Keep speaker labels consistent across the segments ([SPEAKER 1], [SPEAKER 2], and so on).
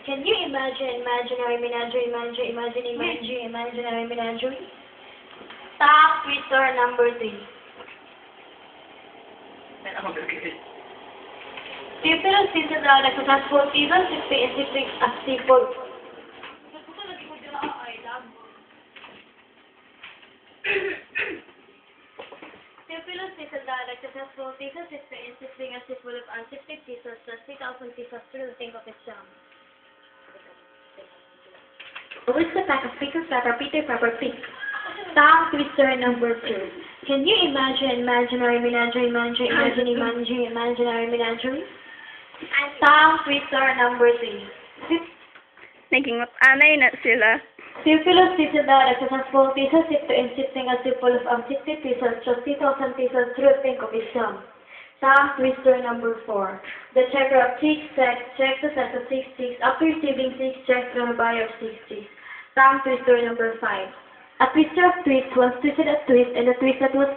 [SPEAKER 1] Can you imagine imaginary menagerie, imaginary menagerie? Tongue twister number 3. People of season are a successful season 66 at seafood. People of season are a successful season 66 at seafood of unshifted pieces plus 3,000 pieces to the think of its sum. What's the pack of pickles that are Peter Pepper Pig? Tongue twister number 2. Can you imagine imaginary menagerie, imaginary menagerie? Tongue twister number 3.
[SPEAKER 2] Naging anay na sila.
[SPEAKER 1] Circular pieces are successful pieces in shifting a simple of 60 pieces to 3,000 pieces through think of its sum. Tongue twister number 4. The checker of 6 checks the set of 6 chicks after receiving 6 checks from a buyer of 6 chicks. Tongue twister number 5. A twister of twist was twisted a twist and a twist that was...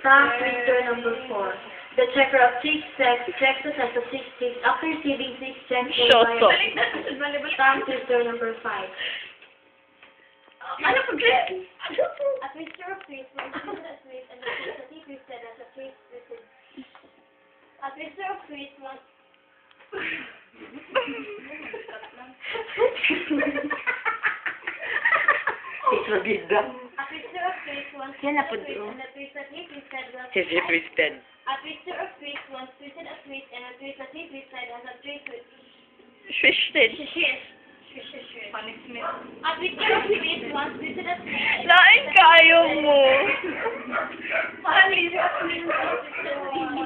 [SPEAKER 1] Tongue twister number 4. The checker of 6 checks the set of 6 chicks after receiving 6 checks from a buyer of 6 chicks. Tongue twister number 5.
[SPEAKER 2] Ano po, Chris?
[SPEAKER 1] A twister of twist was twisted a twist and a twist that he twisted as a twist twisted. A twister of twist was...
[SPEAKER 3] Ito gida.
[SPEAKER 1] A twister of twist was
[SPEAKER 2] Yan na po
[SPEAKER 1] twisted
[SPEAKER 2] doon.
[SPEAKER 1] and a twist that he twisted was...
[SPEAKER 3] Kasi twisted.
[SPEAKER 1] A twister of twist was twisted a twist and a twist that he twisted as a twist twist.
[SPEAKER 2] Twisted.
[SPEAKER 1] Punishment. A twister of twist was twisted a twist.
[SPEAKER 2] Lain kayo mo.
[SPEAKER 1] A twister of twist was twisted a twist.